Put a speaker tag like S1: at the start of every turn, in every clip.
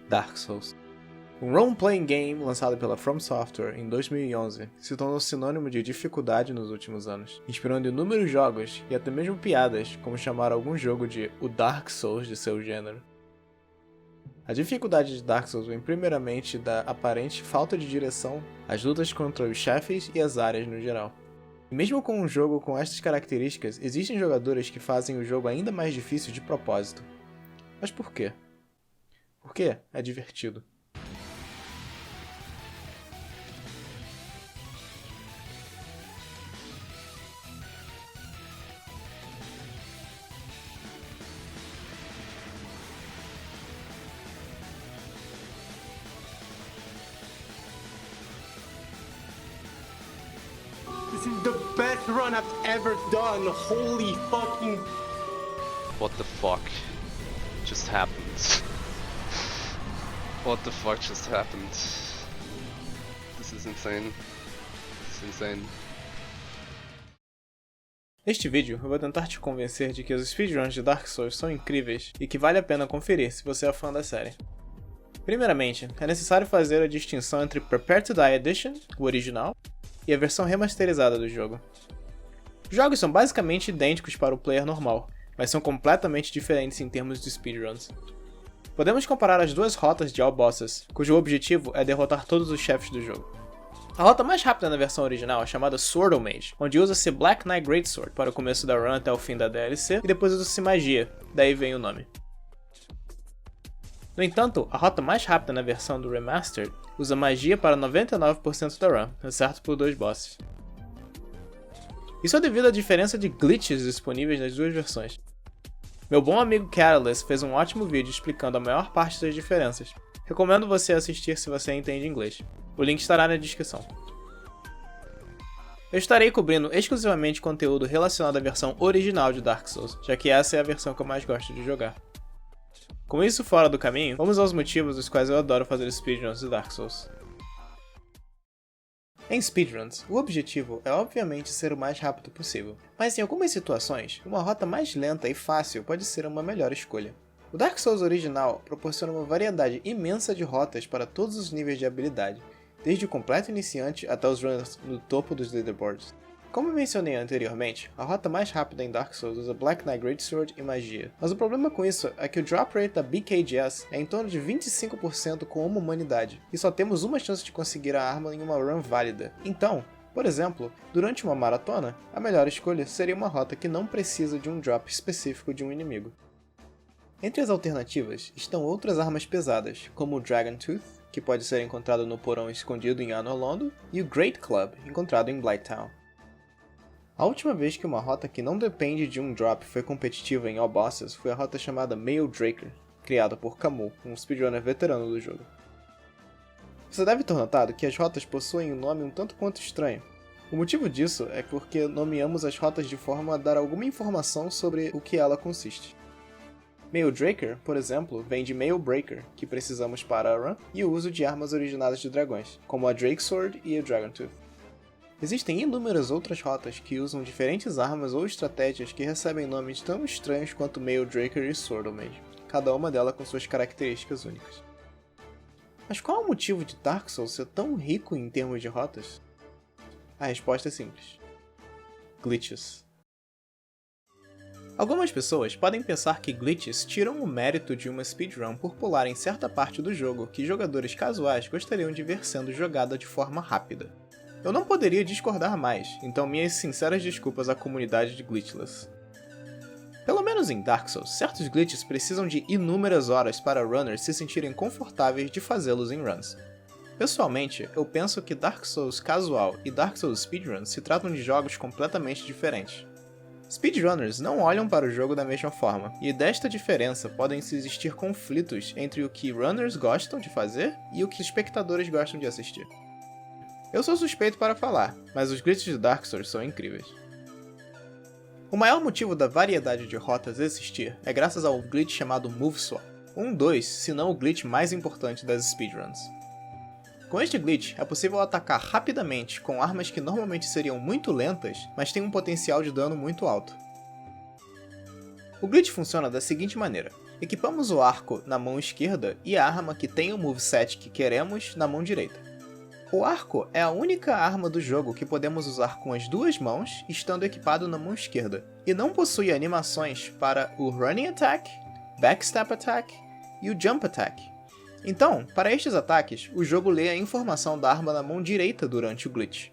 S1: Dark Souls. Um role-playing game lançado pela From Software em 2011 se tornou sinônimo de dificuldade nos últimos anos, inspirando inúmeros jogos e até mesmo piadas, como chamar algum jogo de o Dark Souls de seu gênero. A dificuldade de Dark Souls vem primeiramente da aparente falta de direção, as lutas contra os chefes e as áreas no geral. E mesmo com um jogo com estas características, existem jogadores que fazem o jogo ainda mais difícil de propósito. Mas por quê? Porque é divertido.
S2: This is the best run I've ever done. Holy fucking...
S3: What the fuck just happened? What the fuck just happened? This is insane. This is insane.
S1: Neste vídeo, eu vou tentar te convencer de que os speedruns de Dark Souls são incríveis e que vale a pena conferir se você é fã da série. Primeiramente, é necessário fazer a distinção entre Prepare to Die Edition, o original, e a versão remasterizada do jogo. Os jogos são basicamente idênticos para o player normal, mas são completamente diferentes em termos de speedruns. Podemos comparar as duas rotas de All Bosses, cujo objetivo é derrotar todos os chefes do jogo. A rota mais rápida na versão original é chamada Swordlemage, onde usa-se Black Knight Greatsword para o começo da run até o fim da DLC, e depois usa-se magia, daí vem o nome. No entanto, a rota mais rápida na versão do Remastered usa magia para 99% da run, exceto por 2 bosses. Isso é devido à diferença de glitches disponíveis nas duas versões. Meu bom amigo Catalyst fez um ótimo vídeo explicando a maior parte das diferenças. Recomendo você assistir se você entende inglês. O link estará na descrição. Eu estarei cobrindo exclusivamente conteúdo relacionado à versão original de Dark Souls, já que essa é a versão que eu mais gosto de jogar. Com isso fora do caminho, vamos aos motivos dos quais eu adoro fazer speedruns de Dark Souls. Em speedruns, o objetivo é obviamente ser o mais rápido possível, mas em algumas situações, uma rota mais lenta e fácil pode ser uma melhor escolha. O Dark Souls original proporciona uma variedade imensa de rotas para todos os níveis de habilidade, desde o completo iniciante até os runners no topo dos leaderboards. Como mencionei anteriormente, a rota mais rápida em Dark Souls usa Black Knight Greatsword e magia, mas o problema com isso é que o drop rate da BKGS é em torno de 25% com uma humanidade, e só temos uma chance de conseguir a arma em uma run válida. Então, por exemplo, durante uma maratona, a melhor escolha seria uma rota que não precisa de um drop específico de um inimigo. Entre as alternativas estão outras armas pesadas, como o Dragon Tooth, que pode ser encontrado no porão escondido em Anor Londo, e o Great Club, encontrado em Blighttown. A última vez que uma rota que não depende de um drop foi competitiva em All Bosses foi a rota chamada Mail Draker, criada por Camus, um speedrunner veterano do jogo. Você deve ter notado que as rotas possuem um nome um tanto quanto estranho. O motivo disso é porque nomeamos as rotas de forma a dar alguma informação sobre o que ela consiste. Mail Draker, por exemplo, vem de Mail Breaker, que precisamos para a run, e o uso de armas originadas de dragões, como a Drake Sword e a Dragon Tooth. Existem inúmeras outras rotas que usam diferentes armas ou estratégias que recebem nomes tão estranhos quanto Mail Draker e Swordlemage, cada uma delas com suas características únicas. Mas qual é o motivo de Dark Souls ser tão rico em termos de rotas? A resposta é simples. Glitches. Algumas pessoas podem pensar que glitches tiram o mérito de uma speedrun por pular em certa parte do jogo que jogadores casuais gostariam de ver sendo jogada de forma rápida. Eu não poderia discordar mais, então minhas sinceras desculpas à comunidade de glitchless. Pelo menos em Dark Souls, certos glitches precisam de inúmeras horas para runners se sentirem confortáveis de fazê-los em runs. Pessoalmente, eu penso que Dark Souls casual e Dark Souls speedrun se tratam de jogos completamente diferentes. Speedrunners não olham para o jogo da mesma forma, e desta diferença podem existir conflitos entre o que runners gostam de fazer e o que espectadores gostam de assistir. Eu sou suspeito para falar, mas os glitches de Dark Souls são incríveis. O maior motivo da variedade de rotas existir é graças ao glitch chamado Move Swap, um dos, se não o glitch mais importante das speedruns. Com este glitch, é possível atacar rapidamente com armas que normalmente seriam muito lentas, mas têm um potencial de dano muito alto. O glitch funciona da seguinte maneira: equipamos o arco na mão esquerda e a arma que tem o moveset que queremos na mão direita. O arco é a única arma do jogo que podemos usar com as duas mãos estando equipado na mão esquerda, e não possui animações para o Running Attack, Backstep Attack e o Jump Attack. Então, para estes ataques, o jogo lê a informação da arma na mão direita durante o glitch.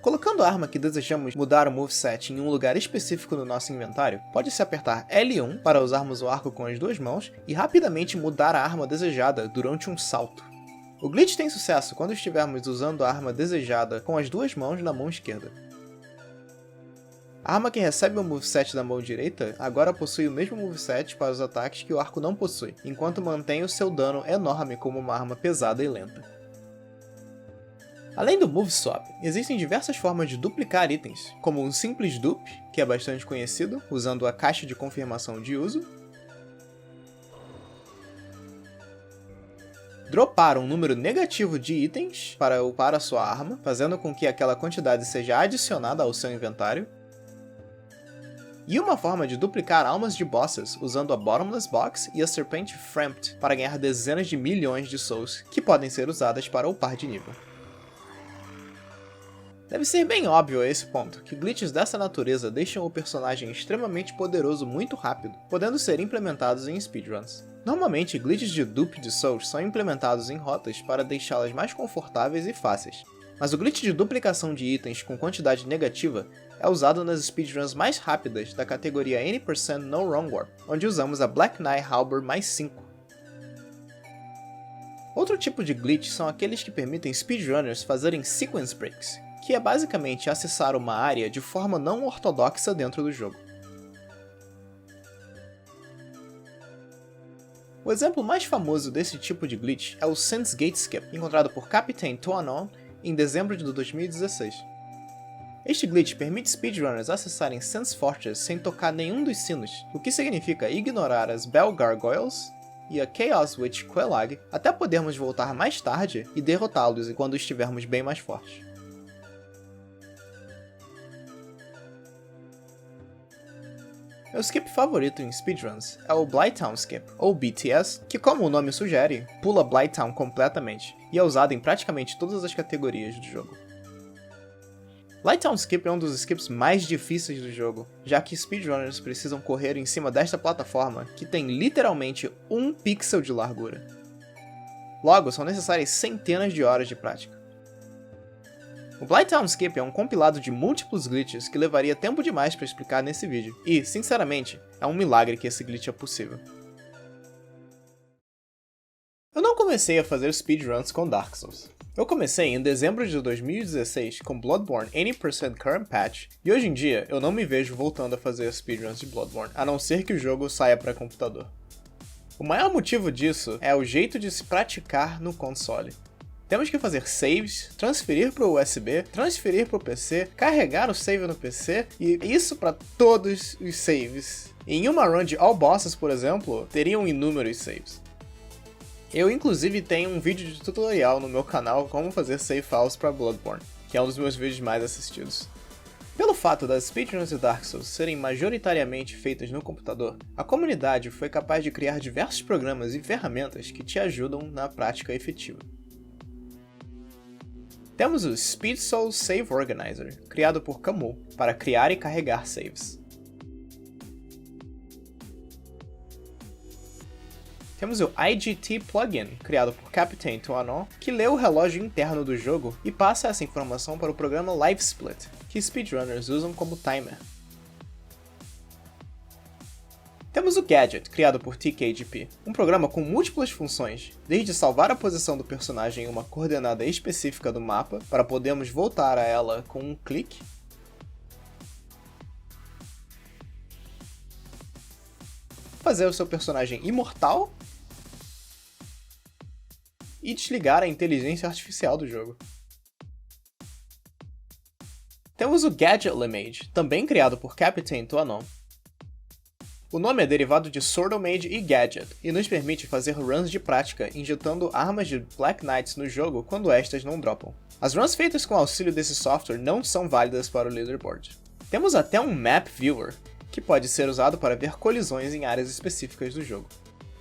S1: Colocando a arma que desejamos mudar o moveset em um lugar específico no nosso inventário, pode-se apertar L1 para usarmos o arco com as duas mãos e rapidamente mudar a arma desejada durante um salto. O glitch tem sucesso quando estivermos usando a arma desejada com as duas mãos na mão esquerda. A arma que recebe o moveset da mão direita agora possui o mesmo moveset para os ataques que o arco não possui, enquanto mantém o seu dano enorme como uma arma pesada e lenta. Além do Move Swap, existem diversas formas de duplicar itens, como um simples dupe, que é bastante conhecido, usando a caixa de confirmação de uso, dropar um número negativo de itens para upar a sua arma, fazendo com que aquela quantidade seja adicionada ao seu inventário, e uma forma de duplicar almas de bosses usando a Bottomless Box e a Serpent Framped para ganhar dezenas de milhões de souls, que podem ser usadas para upar de nível. Deve ser bem óbvio a esse ponto que glitches dessa natureza deixam o personagem extremamente poderoso muito rápido, podendo ser implementados em speedruns. Normalmente, glitches de dupe de souls são implementados em rotas para deixá-las mais confortáveis e fáceis, mas o glitch de duplicação de itens com quantidade negativa é usado nas speedruns mais rápidas da categoria N% No Wrong Warp, onde usamos a Black Knight Halberd mais 5. Outro tipo de glitch são aqueles que permitem speedrunners fazerem sequence breaks, que é basicamente acessar uma área de forma não ortodoxa dentro do jogo. O exemplo mais famoso desse tipo de glitch é o Sense Gate Skip, encontrado por Captain Toanon em dezembro de 2016. Este glitch permite speedrunners acessarem Sense Fortress sem tocar nenhum dos sinos, o que significa ignorar as Bell Gargoyles e a Chaos Witch Quelag até podermos voltar mais tarde e derrotá-los quando estivermos bem mais fortes. Meu skip favorito em speedruns é o Blighttown Skip, ou BTS, que como o nome sugere, pula Blighttown completamente, e é usado em praticamente todas as categorias do jogo. Blighttown Skip é um dos skips mais difíceis do jogo, já que speedrunners precisam correr em cima desta plataforma, que tem literalmente 1 pixel de largura. Logo, são necessárias centenas de horas de prática. O Blighttown Skip é um compilado de múltiplos glitches que levaria tempo demais para explicar nesse vídeo, e, sinceramente, é um milagre que esse glitch é possível. Eu não comecei a fazer speedruns com Dark Souls. Eu comecei em dezembro de 2016 com Bloodborne 80% Current Patch, e hoje em dia eu não me vejo voltando a fazer speedruns de Bloodborne, a não ser que o jogo saia para computador. O maior motivo disso é o jeito de se praticar no console. Temos que fazer saves, transferir para o USB, transferir para o PC, carregar o save no PC, e isso para todos os saves. Em uma run de All Bosses, por exemplo, teriam inúmeros saves. Eu inclusive tenho um vídeo de tutorial no meu canal como fazer save files para Bloodborne, que é um dos meus vídeos mais assistidos. Pelo fato das speedruns de Dark Souls serem majoritariamente feitas no computador, a comunidade foi capaz de criar diversos programas e ferramentas que te ajudam na prática efetiva. Temos o Speed Souls Save Organizer, criado por Camus, para criar e carregar saves. Temos o IGT Plugin, criado por Captain Toanon, que lê o relógio interno do jogo e passa essa informação para o programa LiveSplit, que speedrunners usam como timer. Temos o Gadget, criado por TKGP, um programa com múltiplas funções, desde salvar a posição do personagem em uma coordenada específica do mapa, para podermos voltar a ela com um clique, fazer o seu personagem imortal e desligar a inteligência artificial do jogo. Temos o Gadget Limage, também criado por Captain Toanon. O nome é derivado de Swordomage e Gadget, e nos permite fazer runs de prática injetando armas de Black Knights no jogo quando estas não dropam. As runs feitas com auxílio desse software não são válidas para o leaderboard. Temos até um Map Viewer, que pode ser usado para ver colisões em áreas específicas do jogo.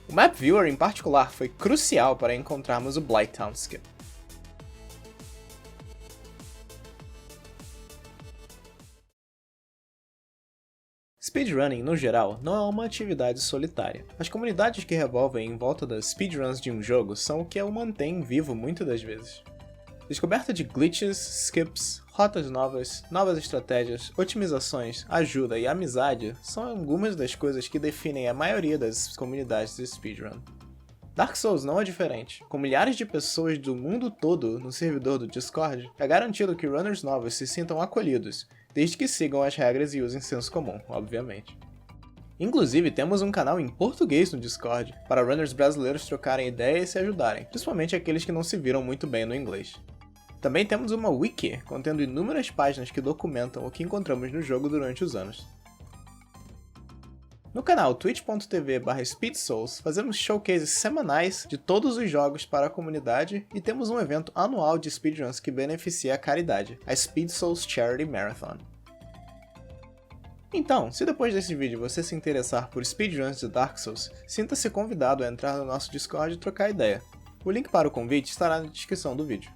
S1: O Map Viewer, em particular, foi crucial para encontrarmos o Blighttown Skip. Speedrunning, no geral, não é uma atividade solitária. As comunidades que revolvem em volta das speedruns de um jogo são o que o mantém vivo muitas das vezes. Descoberta de glitches, skips, rotas novas, novas estratégias, otimizações, ajuda e amizade são algumas das coisas que definem a maioria das comunidades de speedrun. Dark Souls não é diferente. Com milhares de pessoas do mundo todo no servidor do Discord, é garantido que runners novos se sintam acolhidos, desde que sigam as regras e usem senso comum, obviamente. Inclusive, temos um canal em português no Discord, para runners brasileiros trocarem ideias e se ajudarem, principalmente aqueles que não se viram muito bem no inglês. Também temos uma wiki, contendo inúmeras páginas que documentam o que encontramos no jogo durante os anos. No canal twitch.tv/speedsouls fazemos showcases semanais de todos os jogos para a comunidade e temos um evento anual de speedruns que beneficia a caridade, a Speed Souls Charity Marathon. Então, se depois desse vídeo você se interessar por speedruns de Dark Souls, sinta-se convidado a entrar no nosso Discord e trocar ideia. O link para o convite estará na descrição do vídeo.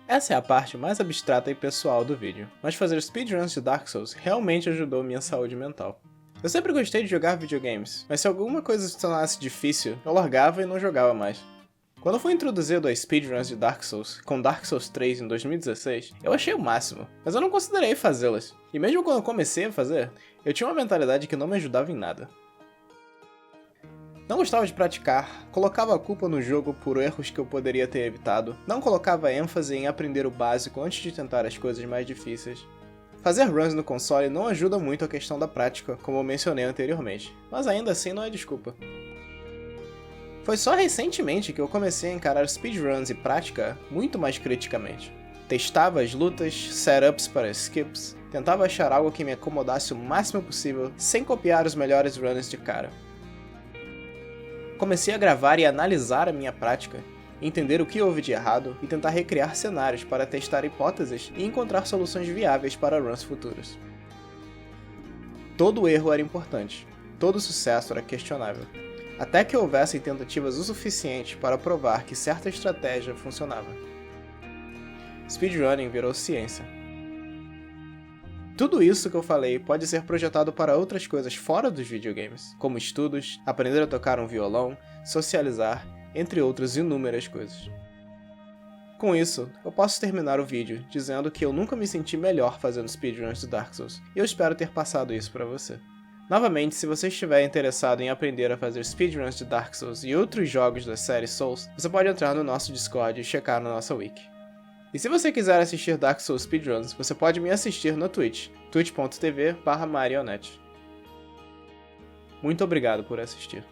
S1: Essa é a parte mais abstrata e pessoal do vídeo, mas fazer speedruns de Dark Souls realmente ajudou minha saúde mental. Eu sempre gostei de jogar videogames, mas se alguma coisa se tornasse difícil, eu largava e não jogava mais. Quando eu fui introduzido a speedruns de Dark Souls, com Dark Souls 3 em 2016, eu achei o máximo, mas eu não considerei fazê-las. E mesmo quando eu comecei a fazer, eu tinha uma mentalidade que não me ajudava em nada. Não gostava de praticar, colocava a culpa no jogo por erros que eu poderia ter evitado, não colocava ênfase em aprender o básico antes de tentar as coisas mais difíceis. Fazer runs no console não ajuda muito a questão da prática, como eu mencionei anteriormente, mas ainda assim não é desculpa. Foi só recentemente que eu comecei a encarar speedruns e prática muito mais criticamente. Testava as lutas, setups para skips, tentava achar algo que me acomodasse o máximo possível, sem copiar os melhores runners de cara. Comecei a gravar e analisar a minha prática, entender o que houve de errado e tentar recriar cenários para testar hipóteses e encontrar soluções viáveis para runs futuros. Todo erro era importante, todo sucesso era questionável, até que houvessem tentativas o suficiente para provar que certa estratégia funcionava. Speedrunning virou ciência. Tudo isso que eu falei pode ser projetado para outras coisas fora dos videogames, como estudos, aprender a tocar um violão, socializar, entre outras inúmeras coisas. Com isso, eu posso terminar o vídeo dizendo que eu nunca me senti melhor fazendo speedruns de Dark Souls, e eu espero ter passado isso para você. Novamente, se você estiver interessado em aprender a fazer speedruns de Dark Souls e outros jogos da série Souls, você pode entrar no nosso Discord e checar na nossa wiki. E se você quiser assistir Dark Souls speedruns, você pode me assistir no Twitch, twitch.tv/marionette. Muito obrigado por assistir.